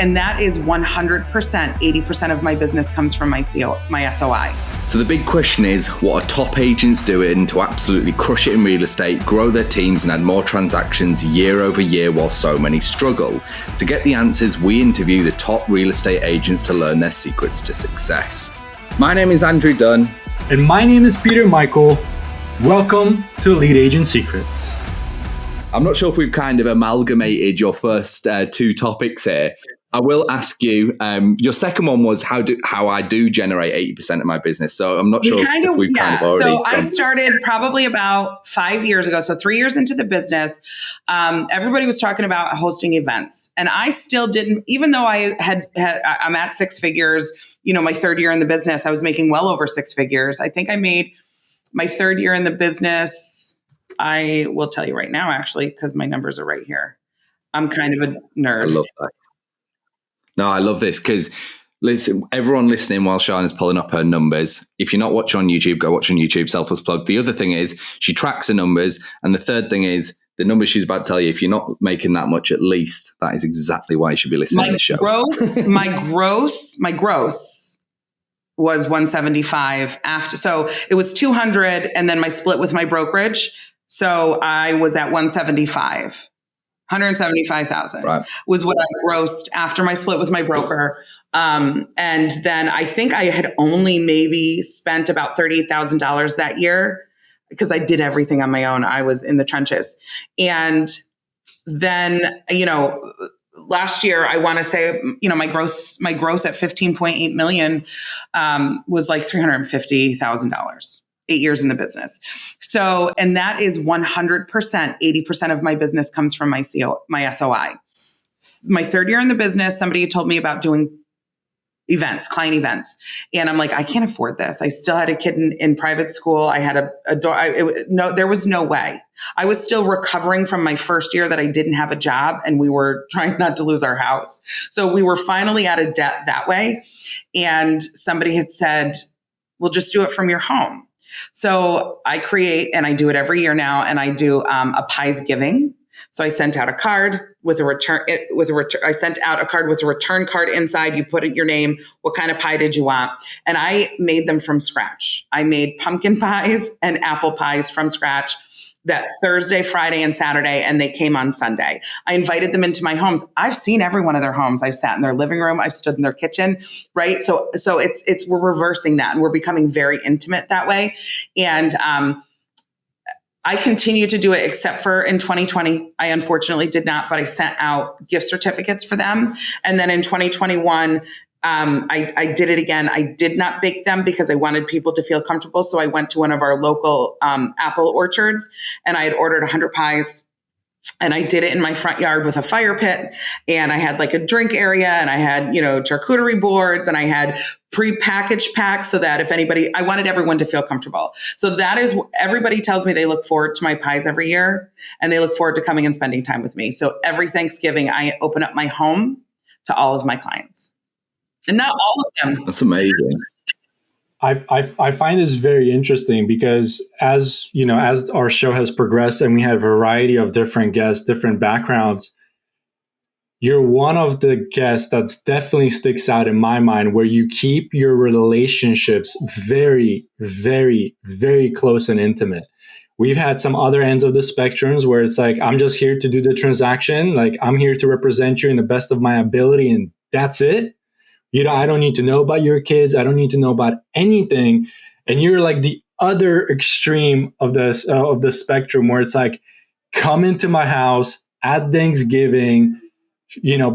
and that is 100%, 80% of my business comes from my SOI. So the big question is, what are top agents doing to absolutely crush it in real estate, grow their teams and add more transactions year over year while so many struggle? To get the answers, we interview the top real estate agents to learn their secrets to success. My name is Andrew Dunn. And my name is Peter Michael. Welcome to Lead Agent Secrets. I'm not sure if we've kind of amalgamated your first two topics here. I will ask you, your second one was how I do generate 80% of my business. So I'm not sure if we've kind of already So I started probably about 5 years ago. So 3 years into the business, everybody was talking about hosting events. And I still didn't, even though I'm at six figures, my third year in the business, I was making well over six figures. I think I made my third year in the business. I will tell you right now, actually, because my numbers are right here. I'm kind of a nerd. I love that. No, I love this because listen, everyone listening while Shana's pulling up her numbers, if you're not watching on YouTube, go watch on YouTube, selfless plug. The other thing is she tracks the numbers. And the third thing is the numbers she's about to tell you, if you're not making that much at least, that is exactly why you should be listening to the show. My gross was 175 after. So it was 200 and then my split with my brokerage. So I was at 175. 175,000 was what I grossed after my split with my broker. And then I think I had only maybe spent about $38,000 that year because I did everything on my own. I was in the trenches. And then, last year, I want to say, my gross at 15.8 million was like $350,000. 8 years in the business. So, and that is 100%, 80% of my business comes from my SOI. My third year in the business, somebody told me about doing events, client events. And I'm like, I can't afford this. I still had a kid in private school. I had there was no way. I was still recovering from my first year that I didn't have a job and we were trying not to lose our house. So we were finally out of debt that way. And somebody had said, well, just do it from your home. So I create, and I do it every year now, and I do a pies giving. So I sent out a card with a return. I sent out a card with a return card inside. You put in your name. What kind of pie did you want? And I made them from scratch. I made pumpkin pies and apple pies from scratch that Thursday, Friday, and Saturday, and they came on Sunday. I invited them into my homes. I've seen every one of their homes. I've sat in their living room. I've stood in their kitchen, right? So it's we're reversing that, and we're becoming very intimate that way. And I continue to do it, except for in 2020. I unfortunately did not, but I sent out gift certificates for them. And then in 2021, I did it again. I did not bake them because I wanted people to feel comfortable. So I went to one of our local apple orchards and I had ordered 100 pies. And I did it in my front yard with a fire pit. And I had like a drink area and I had, charcuterie boards and I had pre-packaged packs so that I wanted everyone to feel comfortable. So that is, everybody tells me they look forward to my pies every year and they look forward to coming and spending time with me. So every Thanksgiving, I open up my home to all of my clients. And not all of them. That's amazing. I find this very interesting because as our show has progressed and we have a variety of different guests, different backgrounds, you're one of the guests that's definitely sticks out in my mind where you keep your relationships very, very, very close and intimate. We've had some other ends of the spectrums where it's like, I'm just here to do the transaction. Like I'm here to represent you in the best of my ability and that's it. I don't need to know about your kids. I don't need to know about anything. And you're like the other extreme of the spectrum where it's like, come into my house at Thanksgiving,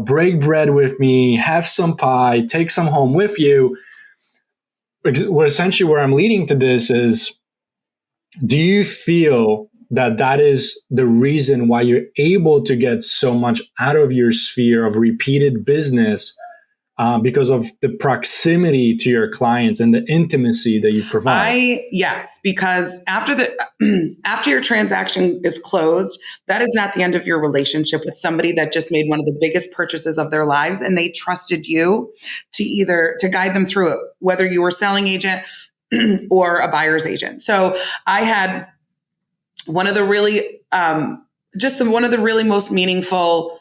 break bread with me, have some pie, take some home with you. Essentially where I'm leading to this is, do you feel that is the reason why you're able to get so much out of your sphere of repeated business because of the proximity to your clients and the intimacy that you provide? Yes, because after your transaction is closed, that is not the end of your relationship with somebody that just made one of the biggest purchases of their lives, and they trusted you to guide them through it, whether you were a selling agent or a buyer's agent. So I had one of the really most meaningful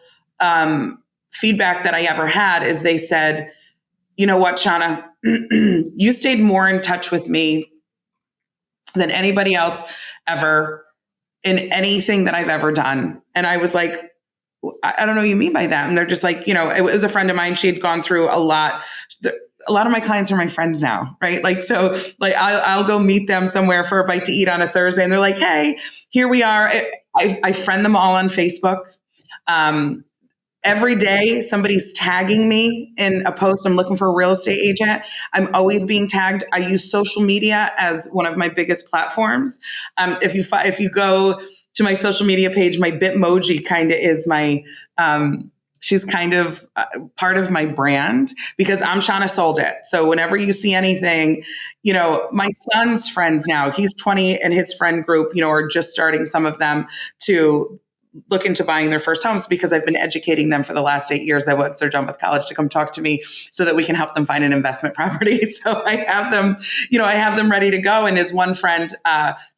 feedback that I ever had is they said, you know what, Shauna, you stayed more in touch with me than anybody else ever in anything that I've ever done. And I was like, I don't know what you mean by that. And they're just like, it was a friend of mine. She had gone through a lot. A lot of my clients are my friends now, right? Like, so like I'll go meet them somewhere for a bite to eat on a Thursday. And they're like, hey, here we are. I friend them all on Facebook. Every day somebody's tagging me in a post. I'm looking for a real estate agent. I'm always being tagged. I use social media as one of my biggest platforms. If you go to my social media page, my Bitmoji kind of is my, she's kind of part of my brand because I'm Shauna Sold It. So whenever you see anything, my son's friends now, he's 20 and his friend group, are just starting, some of them, to look into buying their first homes because I've been educating them for the last 8 years that once they're done with college to come talk to me so that we can help them find an investment property. So I have them ready to go. And his one friend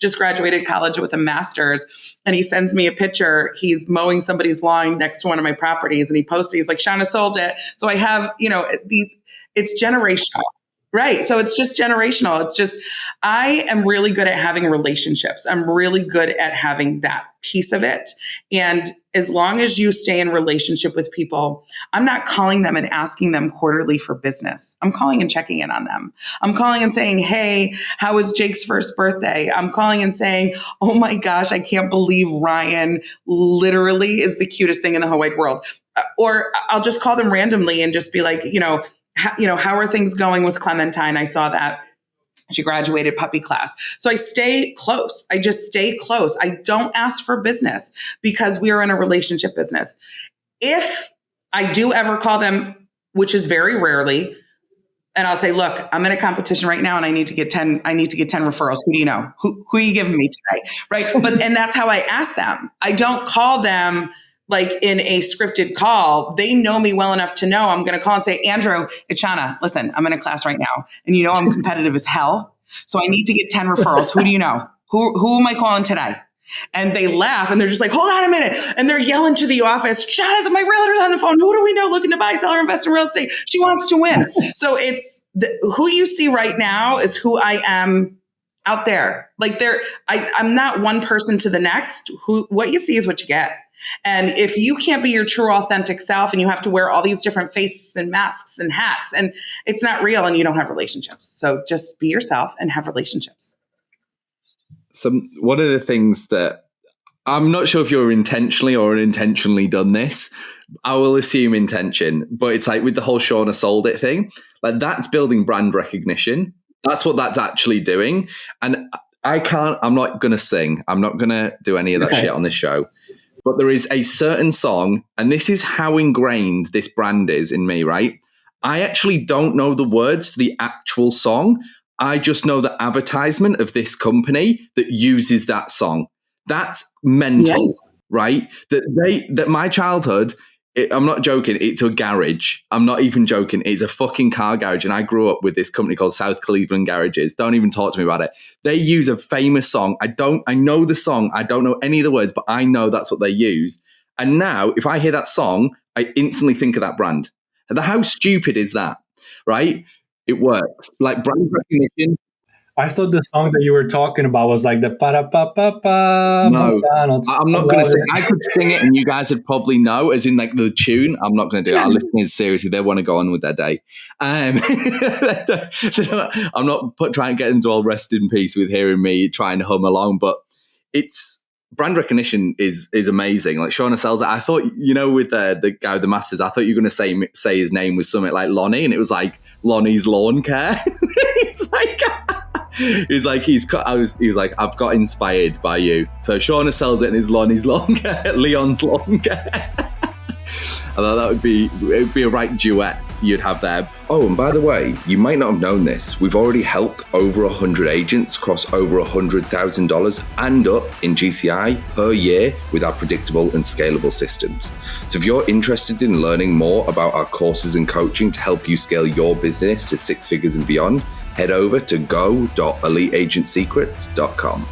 just graduated college with a master's, and he sends me a picture. He's mowing somebody's lawn next to one of my properties, and he posted, he's like, Shauna Sold It. So I have, it's generational. Right. So it's just generational. It's just, I am really good at having relationships. I'm really good at having that piece of it. And as long as you stay in relationship with people, I'm not calling them and asking them quarterly for business. I'm calling and checking in on them. I'm calling and saying, hey, how was Jake's first birthday? I'm calling and saying, oh my gosh, I can't believe Ryan literally is the cutest thing in the whole wide world. Or I'll just call them randomly and just be like, how are things going with Clementine? I saw that she graduated puppy class. So I stay close. I just stay close. I don't ask for business because we are in a relationship business. If I do ever call them, which is very rarely, and I'll say, look, I'm in a competition right now and I need to get 10 referrals. Who do you know? Who are you giving me today? Right. And that's how I ask them. I don't call them like in a scripted call. They know me well enough to know I'm going to call and say, Andrew, it's Shauna, listen, I'm in a class right now. And I'm competitive as hell. So I need to get 10 referrals. Who do you know? Who am I calling today? And they laugh and they're just like, hold on a minute. And they're yelling to the office, Shauna's my realtor's on the phone. Who do we know looking to buy, sell, or invest in real estate? She wants to win. So it's who you see right now is who I am out there. Like I'm not one person to the next. What you see is what you get. And if you can't be your true authentic self and you have to wear all these different faces and masks and hats, and it's not real and you don't have relationships. So just be yourself and have relationships. So one of the things that I'm not sure if you're intentionally or unintentionally done this, I will assume intention, but it's like with the whole Shauna Sold It thing, like that's building brand recognition. That's what that's actually doing. And I'm not going to sing. I'm not going to do any of that shit on this show. But there is a certain song, and this is how ingrained this brand is in me, right? I actually don't know the words to the actual song. I just know the advertisement of this company that uses that song. That's mental, right? That my childhood, I'm not joking, it's a garage. I'm not even joking. It's a fucking car garage. And I grew up with this company called South Cleveland Garages. Don't even talk to me about it. They use a famous song. I know the song. I don't know any of the words, but I know that's what they use. And now if I hear that song, I instantly think of that brand. How stupid is that, right? It works. Like brand recognition. I thought the song that you were talking about was like the pa-da-pa-pa-pa. No, McDonald's. I'm not going to sing. I could sing it and you guys would probably know, as in like the tune. I'm not going to do it. Our listeners, seriously, they want to go on with their day. I'm not trying to get them to all rest in peace with hearing me trying to hum along, but it's brand recognition is amazing. Like Shauna Sells It. I thought, with the guy with the masters, I thought you were going to say his name was something like Lonnie, and it was like Lonnie's Lawn Care. He's like, I've got inspired by you. So Shauna Sells It and his Lonnie's Lawn Care, Leon's Lawn Care. I thought it would be a right duet you'd have there. Oh, and by the way, you might not have known this. We've already helped over 100 agents cross over $100,000 and up in GCI per year with our predictable and scalable systems. So if you're interested in learning more about our courses and coaching to help you scale your business to 6 figures and beyond, head over to go.eliteagentsecrets.com.